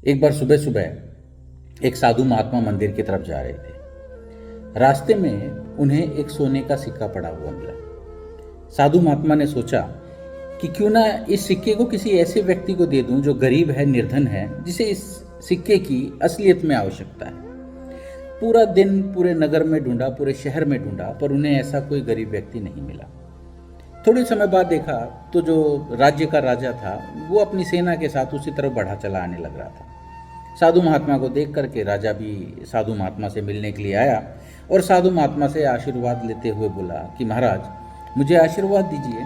एक बार सुबह सुबह एक साधु महात्मा मंदिर की तरफ जा रहे थे। रास्ते में उन्हें एक सोने का सिक्का पड़ा हुआ मिला। साधु महात्मा ने सोचा कि क्यों ना इस सिक्के को किसी ऐसे व्यक्ति को दे दूं जो गरीब है, निर्धन है, जिसे इस सिक्के की असलियत में आवश्यकता है। पूरा दिन पूरे नगर में ढूंढा, पूरे शहर में ढूंढा, पर उन्हें ऐसा कोई गरीब व्यक्ति नहीं मिला। थोड़े समय बाद देखा तो जो राज्य का राजा था वो अपनी सेना के साथ उसी तरफ बढ़ा चला आने लग रहा था। साधु महात्मा को देख करके राजा भी साधु महात्मा से मिलने के लिए आया और साधु महात्मा से आशीर्वाद लेते हुए बोला कि महाराज, मुझे आशीर्वाद दीजिए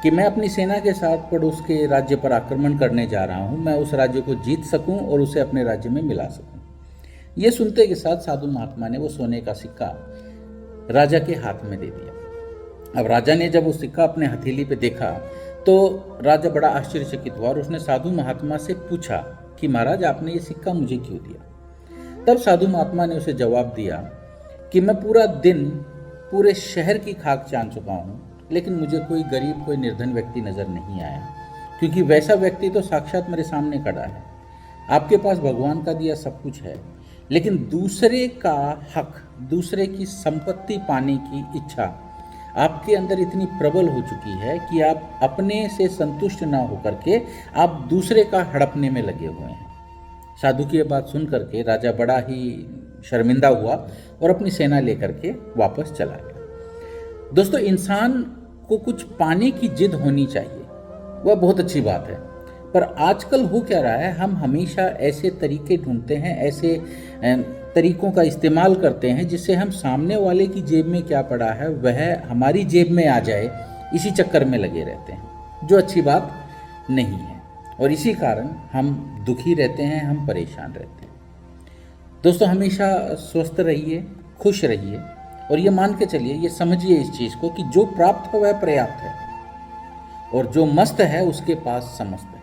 कि मैं अपनी सेना के साथ पड़ोस के राज्य पर आक्रमण करने जा रहा हूँ। मैं उस राज्य को जीत सकूँ और उसे अपने राज्य में मिला सकूँ। ये सुनते के साथ साधु महात्मा ने वो सोने का सिक्का राजा के हाथ में दे दिया। अब राजा ने जब वो सिक्का अपने हथेली पे देखा तो राजा बड़ा आश्चर्यचकित हुआ और उसने साधु महात्मा से पूछा कि महाराज, आपने ये सिक्का मुझे क्यों दिया? तब साधु महात्मा ने उसे जवाब दिया कि मैं पूरा दिन पूरे शहर की खाक जान चुका हूँ, लेकिन मुझे कोई गरीब, कोई निर्धन व्यक्ति नजर नहीं आया, क्योंकि वैसा व्यक्ति तो साक्षात मेरे सामने खड़ा है। आपके पास भगवान का दिया सब कुछ है, लेकिन दूसरे का हक, दूसरे की संपत्ति पाने की इच्छा आपके अंदर इतनी प्रबल हो चुकी है कि आप अपने से संतुष्ट ना होकर के आप दूसरे का हड़पने में लगे हुए हैं। साधु की यह बात सुन करके राजा बड़ा ही शर्मिंदा हुआ और अपनी सेना लेकर के वापस चला गया। दोस्तों, इंसान को कुछ पाने की जिद होनी चाहिए, वह बहुत अच्छी बात है, पर आजकल हो क्या रहा है, हम हमेशा ऐसे तरीके ढूंढते हैं, ऐसे तरीकों का इस्तेमाल करते हैं जिससे हम सामने वाले की जेब में क्या पड़ा है वह हमारी जेब में आ जाए, इसी चक्कर में लगे रहते हैं, जो अच्छी बात नहीं है, और इसी कारण हम दुखी रहते हैं, हम परेशान रहते हैं। दोस्तों, हमेशा स्वस्थ रहिए, खुश रहिए और ये मान के चलिए, ये समझिए इस चीज़ को कि जो प्राप्त हो वह पर्याप्त है और जो मस्त है उसके पास समस्त है।